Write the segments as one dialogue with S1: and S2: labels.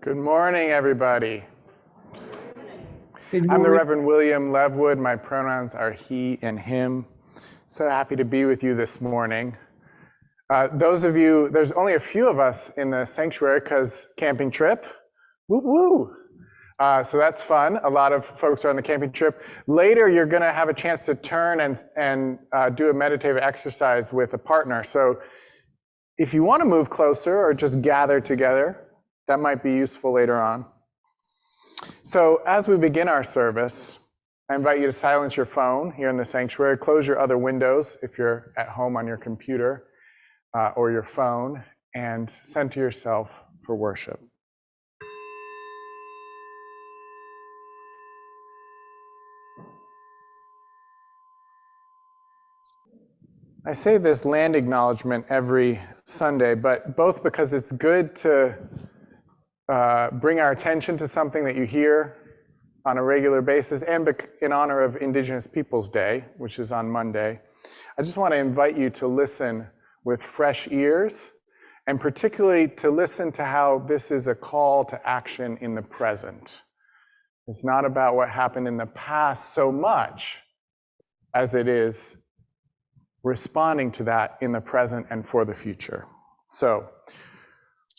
S1: Good morning, everybody.
S2: Good
S1: I'm the
S2: morning.
S1: Reverend William Levwood. My pronouns are he and him. So happy to be with you this morning. Those of you, there's only a few of us in the sanctuary because camping trip. Woo woo. So that's fun. A lot of folks are on the camping trip. Later, you're going to have a chance to turn and do a meditative exercise with a partner. So if you want to move closer or just gather together, that might be useful later on. So as we begin our service, I invite you to silence your phone here in the sanctuary, close your other windows if you're at home on your computer or your phone, and center yourself for worship. I say this land acknowledgement every Sunday, but both because it's good to bring our attention to something that you hear on a regular basis, and in honor of Indigenous Peoples Day, which is on Monday. I just want to invite you to listen with fresh ears, and particularly to listen to how this is a call to action in the present. It's not about what happened in the past so much as it is responding to that in the present and for the future. So,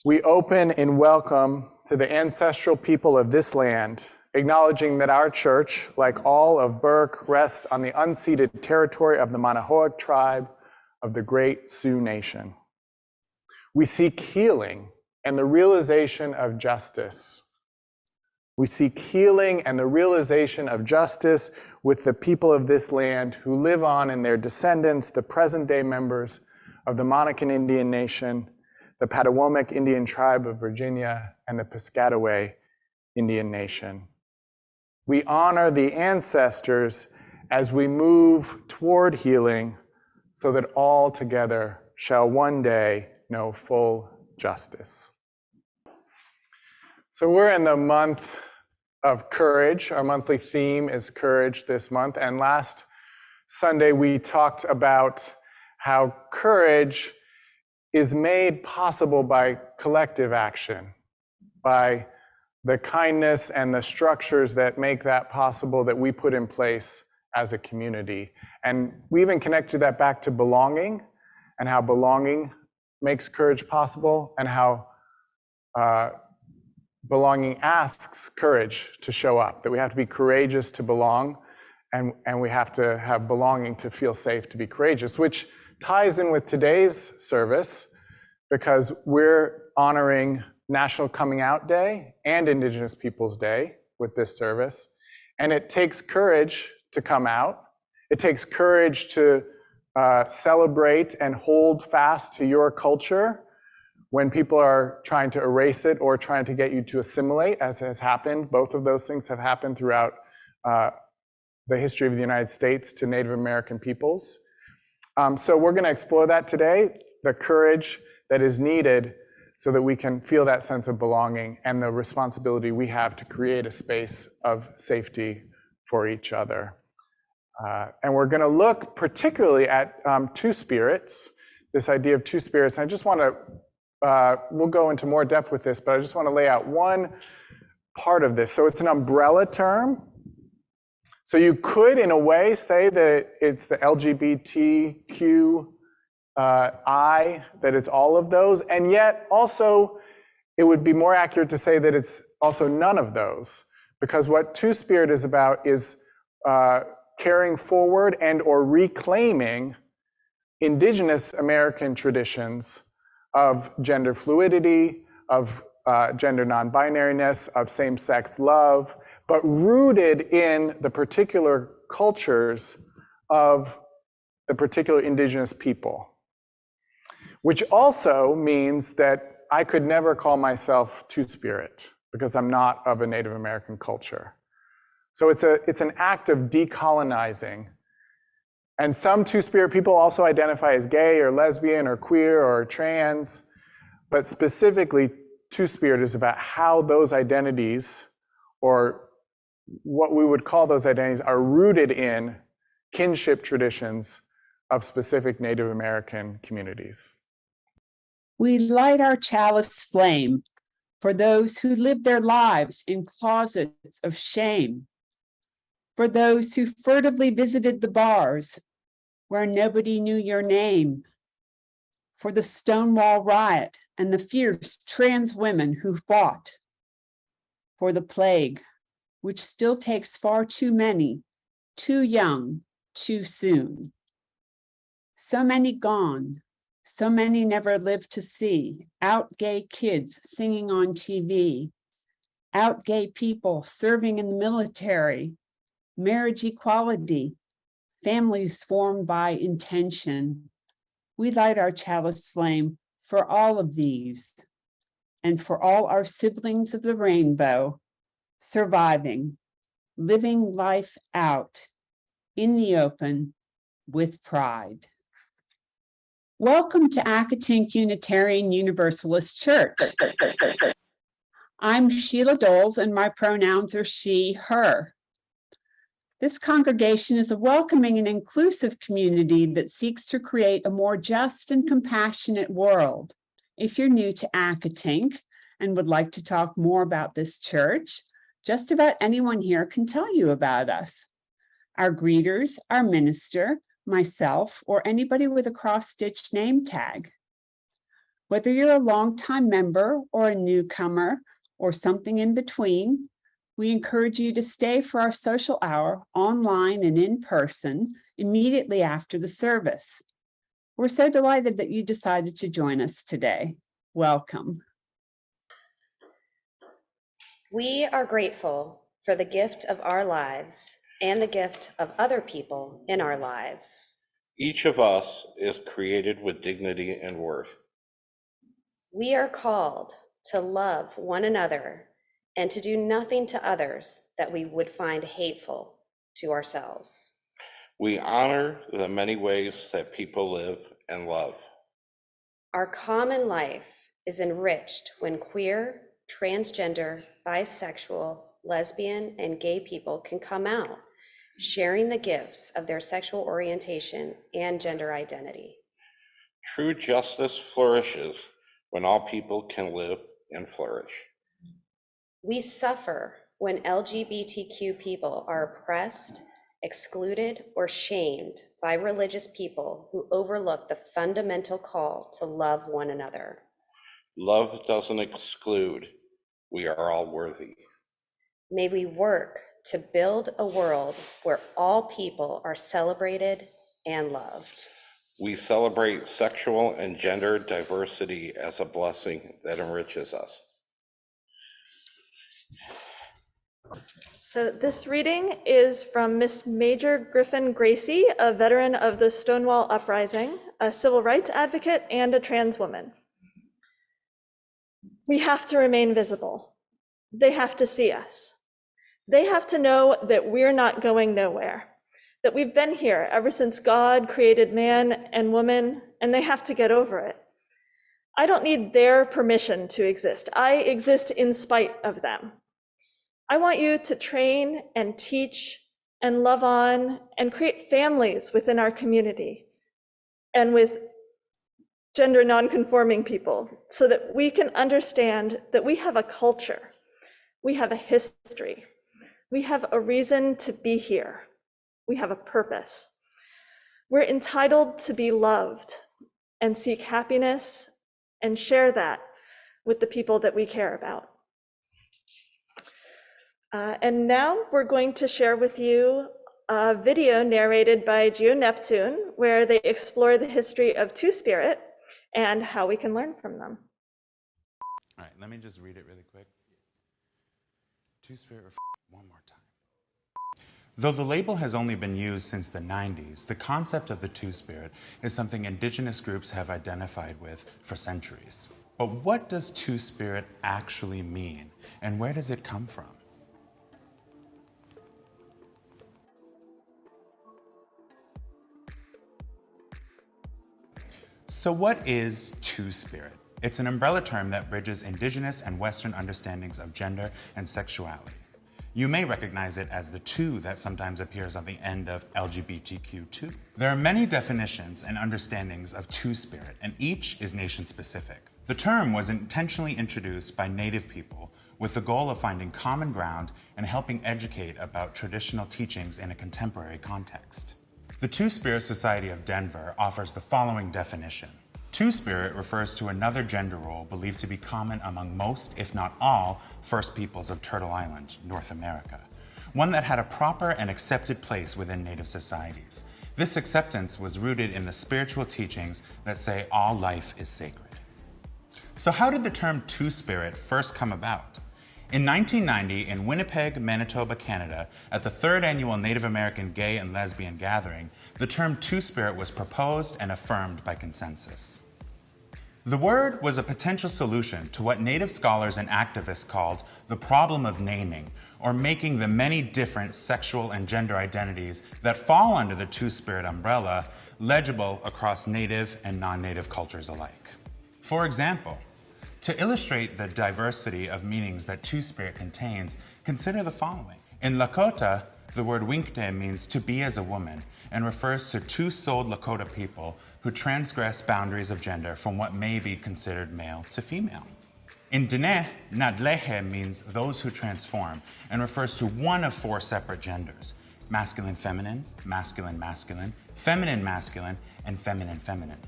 S1: we open in welcome to the ancestral people of this land, acknowledging that our church, like all of Burke, rests on the unceded territory of the Manahoac tribe of the Great Sioux Nation. We seek healing and the realization of justice. We seek healing and the realization of justice with the people of this land who live on and their descendants, the present-day members of the Monacan Indian Nation, the Patawomeck Indian Tribe of Virginia, and the Piscataway Indian Nation. We honor the ancestors as we move toward healing so that all together shall one day know full justice. So we're in the month of courage. Our monthly theme is courage this month. And last Sunday we talked about how courage is made possible by collective action, by the kindness and the structures that make that possible that we put in place as a community. And we even connected that back to belonging and how belonging makes courage possible, and how belonging asks courage to show up, that we have to be courageous to belong, and we have to have belonging to feel safe to be courageous, which ties in with today's service because we're honoring National Coming Out Day and Indigenous Peoples Day with this service. And it takes courage to come out. It takes courage to celebrate and hold fast to your culture when people are trying to erase it or trying to get you to assimilate, as has happened. Both of those things have happened throughout the history of the United States to Native American peoples. So we're going to explore that today, the courage that is needed so that we can feel that sense of belonging and the responsibility we have to create a space of safety for each other. And we're going to look particularly at two spirits, this idea of two spirits. I just want to, we'll go into more depth with this, but I just want to lay out one part of this. So it's an umbrella term. So you could, in a way, say that it's the LGBTQ that it's all of those, and yet also it would be more accurate to say that it's also none of those, because what Two-Spirit is about is carrying forward and or reclaiming Indigenous American traditions of gender fluidity, of gender non-binariness, of same-sex love, but rooted in the particular cultures of the particular Indigenous people. Which also means that I could never call myself Two-Spirit because I'm not of a Native American culture. So it's an act of decolonizing. And some Two-Spirit people also identify as gay or lesbian or queer or trans, but specifically Two-Spirit is about how those identities, or what we would call those identities, are rooted in kinship traditions of specific Native American communities.
S2: We light our chalice flame for those who lived their lives in closets of shame, for those who furtively visited the bars where nobody knew your name, for the Stonewall riot and the fierce trans women who fought, for the plague, which still takes far too many, too young, too soon. So many gone, so many never lived to see, out gay kids singing on TV, out gay people serving in the military, marriage equality, families formed by intention. We light our chalice flame for all of these and for all our siblings of the rainbow, surviving, living life out in the open with pride. Welcome to Accotink Unitarian Universalist Church. I'm Sheila Doles and my pronouns are she, her. This congregation is a welcoming and inclusive community that seeks to create a more just and compassionate world. If you're new to Accotink and would like to talk more about this church, just about anyone here can tell you about us. Our greeters, our minister, myself, or anybody with a cross-stitched name tag. Whether you're a longtime member or a newcomer or something in between, we encourage you to stay for our social hour online and in person immediately after the service. We're so delighted that you decided to join us today. Welcome.
S3: We are grateful for the gift of our lives and the gift of other people in our lives.
S4: Each of us is created with dignity and worth.
S3: We are called to love one another and to do nothing to others that we would find hateful to ourselves.
S4: We honor the many ways that people live and love.
S3: Our common life is enriched when queer, transgender, bisexual, lesbian, and gay people can come out, sharing the gifts of their sexual orientation and gender identity.
S4: True justice flourishes when all people can live and flourish.
S3: We suffer when LGBTQ people are oppressed, excluded, or shamed by religious people who overlook the fundamental call to love one another.
S4: Love doesn't exclude. We are all worthy.
S3: May we work to build a world where all people are celebrated and loved.
S4: We celebrate sexual and gender diversity as a blessing that enriches us.
S5: So this reading is from Miss Major Griffin Gracie, a veteran of the Stonewall Uprising, a civil rights advocate, and a trans woman. We have to remain visible. They have to see us. They have to know that we're not going nowhere, that we've been here ever since God created man and woman, and they have to get over it. I don't need their permission to exist. I exist in spite of them. I want you to train and teach and love on and create families within our community and with gender non-conforming people so that we can understand that we have a culture, we have a history, we have a reason to be here, we have a purpose. We're entitled to be loved and seek happiness and share that with the people that we care about. And now we're going to share with you a video narrated by Geo Neptune, where they explore the history of Two-Spirit and how we can learn from them.
S6: All right, let me just read it really quick. Two-Spirit, one more time. Though the label has only been used since the 90s, the concept of the Two-Spirit is something Indigenous groups have identified with for centuries. But what does Two-Spirit actually mean, and where does it come from? So what is Two-Spirit? It's an umbrella term that bridges Indigenous and Western understandings of gender and sexuality. You may recognize it as the two that sometimes appears on the end of LGBTQ2. There are many definitions and understandings of Two-Spirit, and each is nation-specific. The term was intentionally introduced by Native people with the goal of finding common ground and helping educate about traditional teachings in a contemporary context. The Two-Spirit Society of Denver offers the following definition. Two-Spirit refers to another gender role believed to be common among most, if not all, First Peoples of Turtle Island, North America, one that had a proper and accepted place within Native societies. This acceptance was rooted in the spiritual teachings that say all life is sacred. So how did the term Two-Spirit first come about? In 1990, in Winnipeg, Manitoba, Canada, at the 3rd Annual Native American Gay and Lesbian Gathering, the term Two-Spirit was proposed and affirmed by consensus. The word was a potential solution to what Native scholars and activists called the problem of naming, or making the many different sexual and gender identities that fall under the Two-Spirit umbrella legible across Native and non-Native cultures alike. For example, to illustrate the diversity of meanings that Two-Spirit contains, consider the following. In Lakota, the word winkte means to be as a woman and refers to two-souled Lakota people who transgress boundaries of gender from what may be considered male to female. In Dene, nadlehe means those who transform and refers to one of 4 separate genders: masculine-feminine, masculine-masculine, feminine-masculine, and feminine-feminine.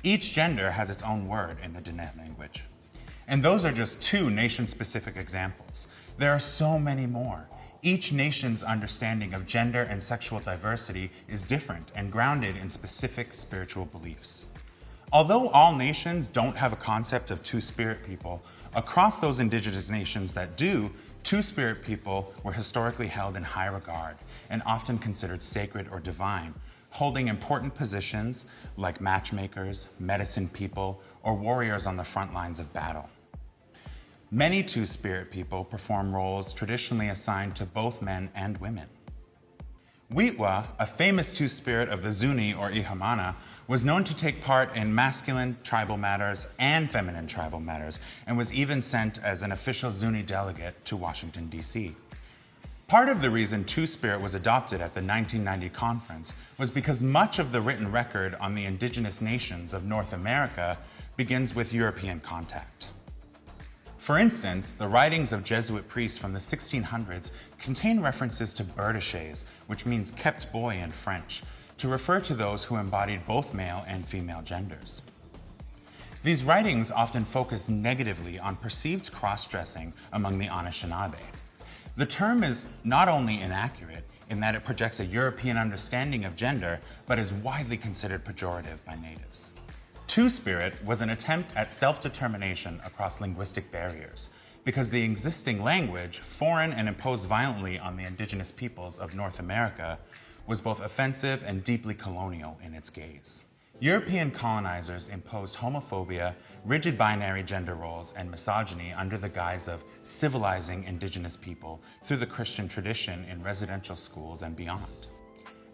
S6: Each gender has its own word in the Dene language. And those are just 2 nation-specific examples. There are so many more. Each nation's understanding of gender and sexual diversity is different and grounded in specific spiritual beliefs. Although all nations don't have a concept of Two-Spirit people, across those indigenous nations that do, Two-Spirit people were historically held in high regard and often considered sacred or divine, holding important positions like matchmakers, medicine people, or warriors on the front lines of battle. Many Two-Spirit people perform roles traditionally assigned to both men and women. Witwa, a famous Two-Spirit of the Zuni or Ihumana, was known to take part in masculine tribal matters and feminine tribal matters, and was even sent as an official Zuni delegate to Washington, D.C. Part of the reason Two-Spirit was adopted at the 1990 conference was because much of the written record on the indigenous nations of North America begins with European contact. For instance, the writings of Jesuit priests from the 1600s contain references to berdaches, which means kept boy in French, to refer to those who embodied both male and female genders. These writings often focus negatively on perceived cross-dressing among the Anishinaabe. The term is not only inaccurate in that it projects a European understanding of gender, but is widely considered pejorative by natives. Two-Spirit was an attempt at self-determination across linguistic barriers, because the existing language, foreign and imposed violently on the indigenous peoples of North America, was both offensive and deeply colonial in its gaze. European colonizers imposed homophobia, rigid binary gender roles, and misogyny under the guise of civilizing indigenous people through the Christian tradition in residential schools and beyond.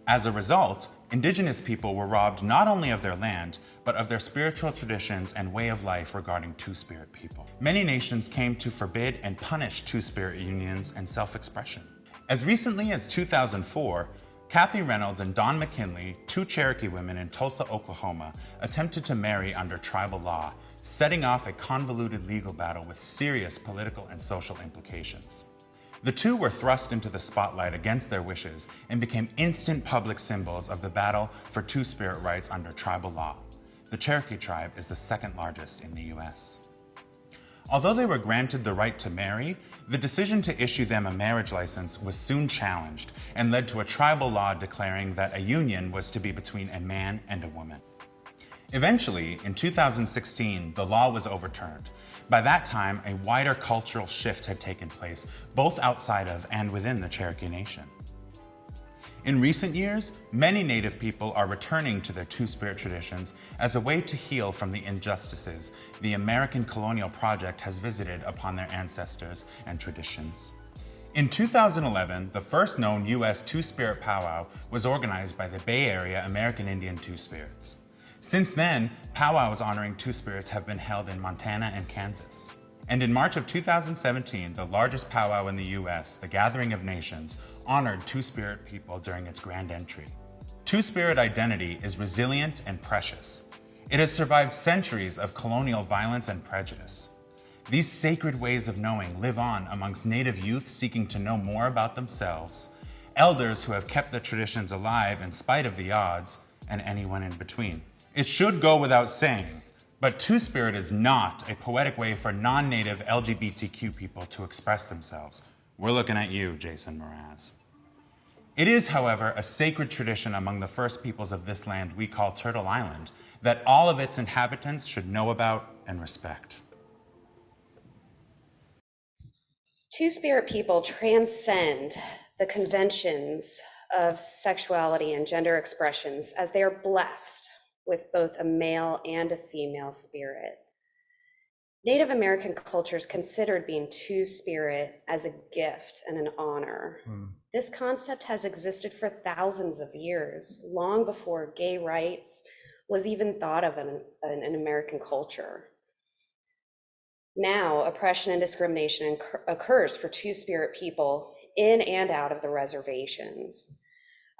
S6: As a result, indigenous people were robbed not only of their land, but of their spiritual traditions and way of life regarding Two-Spirit people. Many nations came to forbid and punish Two-Spirit unions and self-expression. As recently as 2004, Kathy Reynolds and Dawn McKinley, 2 Cherokee women in Tulsa, Oklahoma, attempted to marry under tribal law, setting off a convoluted legal battle with serious political and social implications. The 2 were thrust into the spotlight against their wishes and became instant public symbols of the battle for Two-Spirit rights under tribal law. The Cherokee tribe is the 2nd largest in the U.S. Although they were granted the right to marry, the decision to issue them a marriage license was soon challenged and led to a tribal law declaring that a union was to be between a man and a woman. Eventually, in 2016, the law was overturned. By that time, a wider cultural shift had taken place, both outside of and within the Cherokee Nation. In recent years, many Native people are returning to their Two-Spirit traditions as a way to heal from the injustices the American colonial project has visited upon their ancestors and traditions. In 2011, the first known U.S. Two-Spirit powwow was organized by the Bay Area American Indian Two-Spirits. Since then, powwows honoring Two-Spirits have been held in Montana and Kansas. And in March of 2017, the largest powwow in the U.S., the Gathering of Nations, honored Two-Spirit people during its grand entry. Two-Spirit identity is resilient and precious. It has survived centuries of colonial violence and prejudice. These sacred ways of knowing live on amongst Native youth seeking to know more about themselves, elders who have kept the traditions alive in spite of the odds, and anyone in between. It should go without saying, but Two-Spirit is not a poetic way for non-Native LGBTQ people to express themselves. We're looking at you, Jason Mraz. It is, however, a sacred tradition among the first peoples of this land we call Turtle Island that all of its inhabitants should know about and respect.
S3: Two-Spirit people transcend the conventions of sexuality and gender expressions as they are blessed with both a male and a female spirit. Native American cultures considered being Two-Spirit as a gift and an honor. This concept has existed for thousands of years, long before gay rights was even thought of in American culture. Now, oppression and discrimination occurs for Two-Spirit people in and out of the reservations.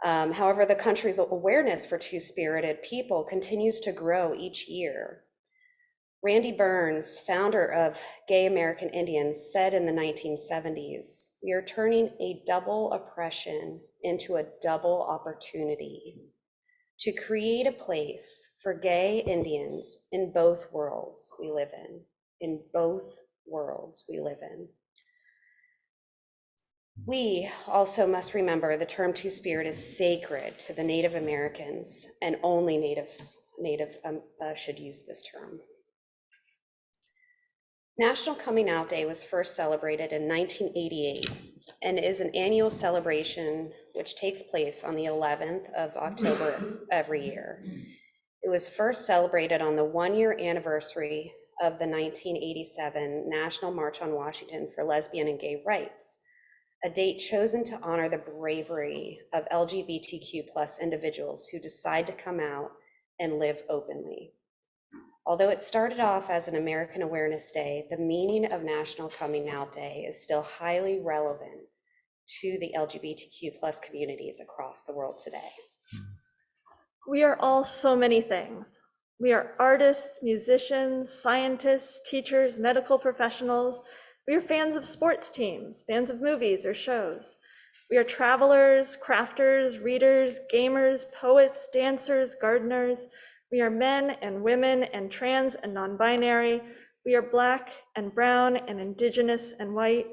S3: However, the country's awareness for Two-Spirited people continues to grow each year. Randy Burns, founder of Gay American Indians, said in the 1970s, "We are turning a double oppression into a double opportunity to create a place for gay Indians in both worlds we live in both worlds we live in." We also must remember the term Two-Spirit is sacred to the Native Americans, and only Native should use this term. National Coming Out Day was first celebrated in 1988 and is an annual celebration which takes place on the 11th of October every year. It was first celebrated on the 1-year anniversary of the 1987 National March on Washington for Lesbian and Gay Rights, a date chosen to honor the bravery of LGBTQ+ individuals who decide to come out and live openly. Although it started off as an American Awareness Day, the meaning of National Coming Out Day is still highly relevant to the LGBTQ+ communities across the world today.
S5: We are all so many things. We are artists, musicians, scientists, teachers, medical professionals. We are fans of sports teams, fans of movies or shows. We are travelers, crafters, readers, gamers, poets, dancers, gardeners. We are men and women and trans and non-binary. We are Black and brown and Indigenous and white.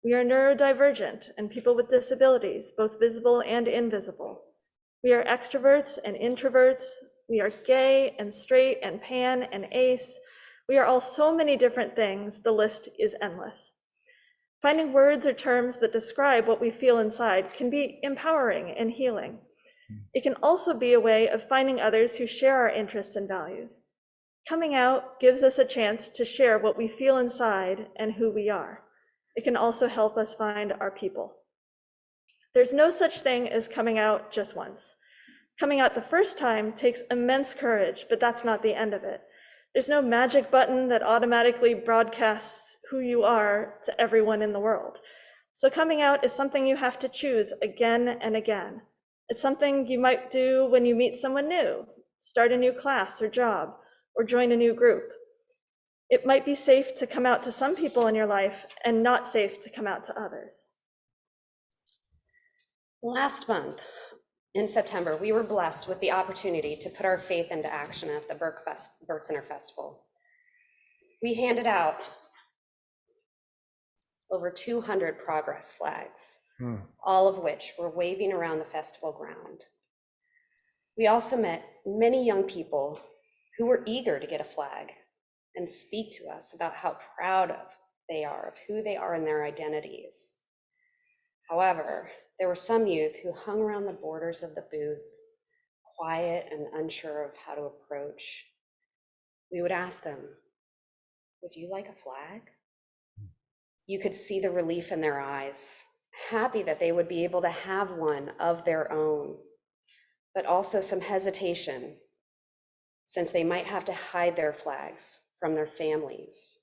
S5: We are neurodivergent and people with disabilities, both visible and invisible. We are extroverts and introverts. We are gay and straight and pan and ace. We are all so many different things, the list is endless. Finding words or terms that describe what we feel inside can be empowering and healing. It can also be a way of finding others who share our interests and values. Coming out gives us a chance to share what we feel inside and who we are. It can also help us find our people. There's no such thing as coming out just once. Coming out the first time takes immense courage, but that's not the end of it. There's no magic button that automatically broadcasts who you are to everyone in the world. So coming out is something you have to choose again and again. It's something you might do when you meet someone new, start a new class or job, or join a new group. It might be safe to come out to some people in your life and not safe to come out to others.
S3: Last month, in September, we were blessed with the opportunity to put our faith into action at the Burke Center Festival. We handed out over 200 progress flags, all of which were waving around the festival ground. We also met many young people who were eager to get a flag and speak to us about how proud they are of who they are in their identities. However, there were some youth who hung around the borders of the booth, quiet and unsure of how to approach. We would ask them, "Would you like a flag?" You could see the relief in their eyes, happy that they would be able to have one of their own, but also some hesitation, since they might have to hide their flags from their families.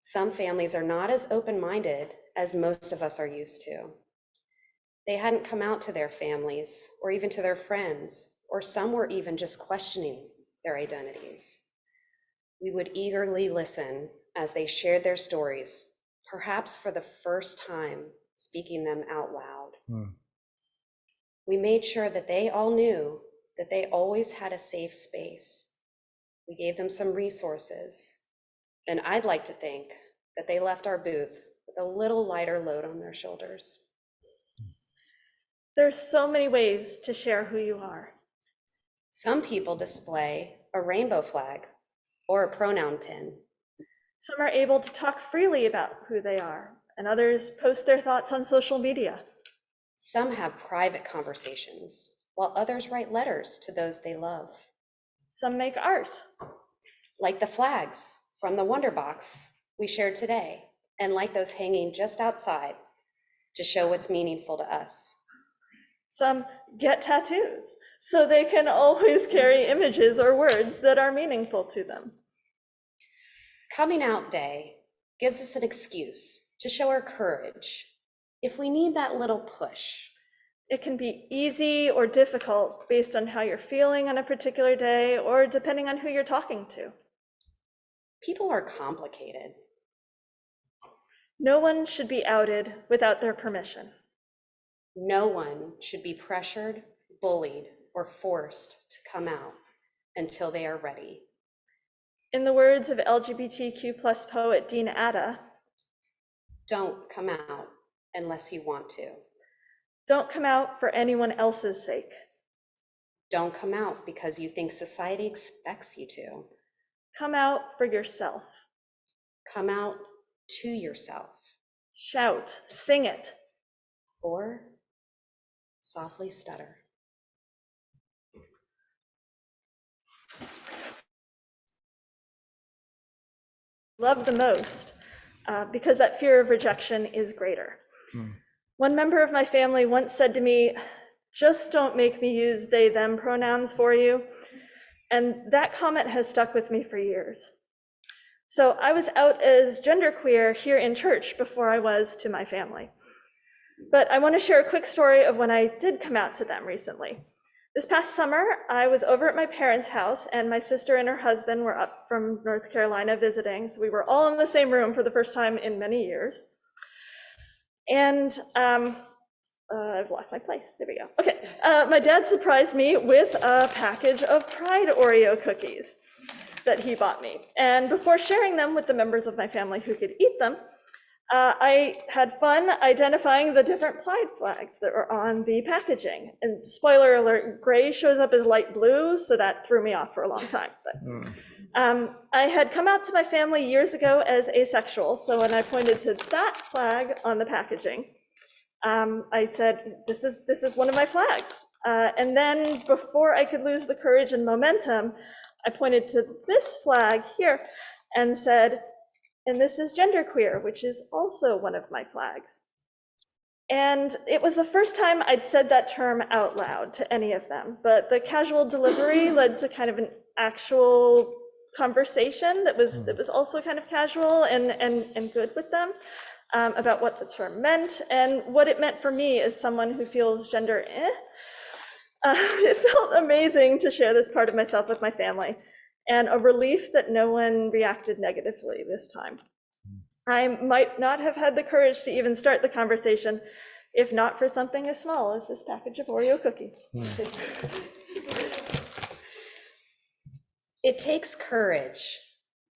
S3: Some families are not as open-minded as most of us are used to. They hadn't come out to their families or even to their friends, or some were even just questioning their identities. We would eagerly listen as they shared their stories, perhaps for the first time speaking them out loud. We made sure that they all knew that they always had a safe space. We gave them some resources, and I'd like to think that they left our booth with a little lighter load on their shoulders.
S5: There's so many ways to share who you are.
S3: Some people display a rainbow flag or a pronoun pin.
S5: Some are able to talk freely about who they are, and others post their thoughts on social media.
S3: Some have private conversations, while others write letters to those they love.
S5: Some make art.
S3: Like the flags from the Wonder Box we shared today, and like those hanging just outside to show what's meaningful to us.
S5: Some get tattoos, so they can always carry images or words that are meaningful to them.
S3: Coming Out Day gives us an excuse to show our courage if we need that little push.
S5: It can be easy or difficult based on how you're feeling on a particular day or depending on who you're talking to.
S3: People are complicated.
S5: No one should be outed without their permission.
S3: No one should be pressured, bullied, or forced to come out until they are ready.
S5: In the words of LGBTQ+ poet Dean Atta,
S3: don't come out unless you want to.
S5: Don't come out for anyone else's sake.
S3: Don't come out because you think society expects you to.
S5: Come out for yourself.
S3: Come out to yourself.
S5: Shout, sing it.
S3: Or softly stutter.
S5: Love the most because that fear of rejection is greater. One member of my family once said to me, "Just don't make me use they, them pronouns for you." And that comment has stuck with me for years. So I was out as genderqueer here in church before I was to my family. But I want to share a quick story of when I did come out to them recently. This past summer, I was over at my parents' house, and my sister and her husband were up from North Carolina visiting. So we were all in the same room for the first time in many years. And I've lost my place. There we go. Okay. My dad surprised me with a package of Pride Oreo cookies that he bought me. And before sharing them with the members of my family who could eat them, I had fun identifying the different Pride flags that were on the packaging. And spoiler alert, gray shows up as light blue, so that threw me off for a long time. But I had come out to my family years ago as asexual, so when I pointed to that flag on the packaging, I said, this is one of my flags. And then before I could lose the courage and momentum, I pointed to this flag here and said, and this is genderqueer, which is also one of my flags. And it was the first time I'd said that term out loud to any of them, but the casual delivery led to kind of an actual conversation that was also kind of casual and good with them about what the term meant and what it meant for me as someone who feels gender It felt amazing to share this part of myself with my family, and a relief that no one reacted negatively this time. I might not have had the courage to even start the conversation if not for something as small as this package of Oreo cookies.
S3: It takes courage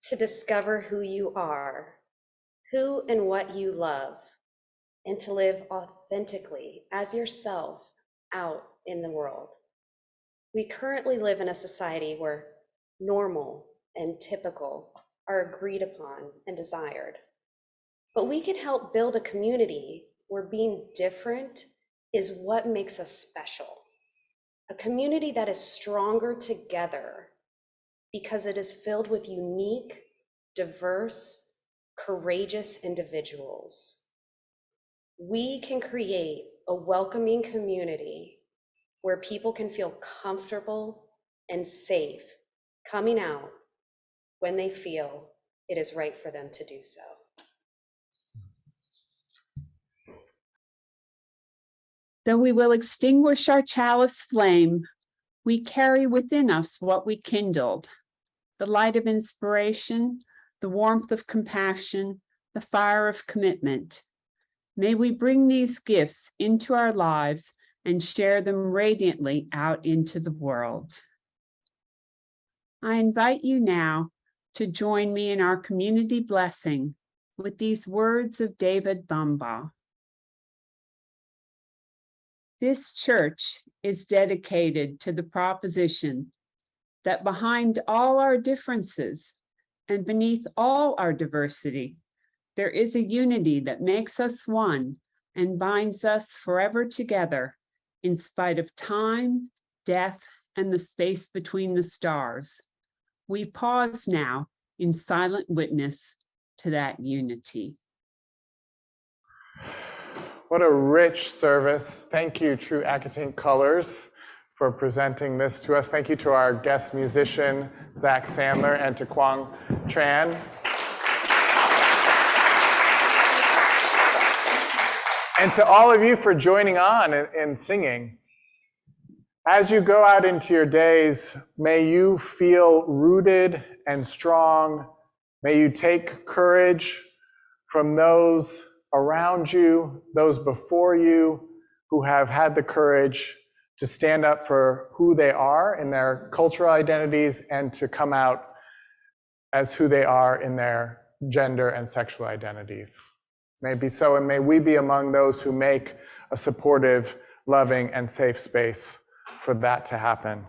S3: to discover who you are, who and what you love, and to live authentically as yourself out in the world. We currently live in a society where normal and typical are agreed upon and desired. But we can help build a community where being different is what makes us special. A community that is stronger together because it is filled with unique, diverse, courageous individuals. We can create a welcoming community where people can feel comfortable and safe coming out when they feel it is right for them to do so.
S2: Though we will extinguish our chalice flame We carry within us what we kindled, the light of inspiration, the warmth of compassion, the fire of commitment. May we bring these gifts into our lives and share them radiantly out into the world. I invite you now to join me in our community blessing with these words of David Bumbaugh. This church is dedicated to the proposition that behind all our differences and beneath all our diversity, there is a unity that makes us one and binds us forever together in spite of time, death, and the space between the stars. We pause now in silent witness to that unity.
S1: What a rich service. Thank you, True Accotink Colors, for presenting this to us. Thank you to our guest musician, Zach Sandler, and to Quang Tran. And to all of you for joining on and singing. As you go out into your days, may you feel rooted and strong. May you take courage from those around you, those before you, who have had the courage to stand up for who they are in their cultural identities and to come out as who they are in their gender and sexual identities. May it be so, and may we be among those who make a supportive, loving, and safe space for that to happen.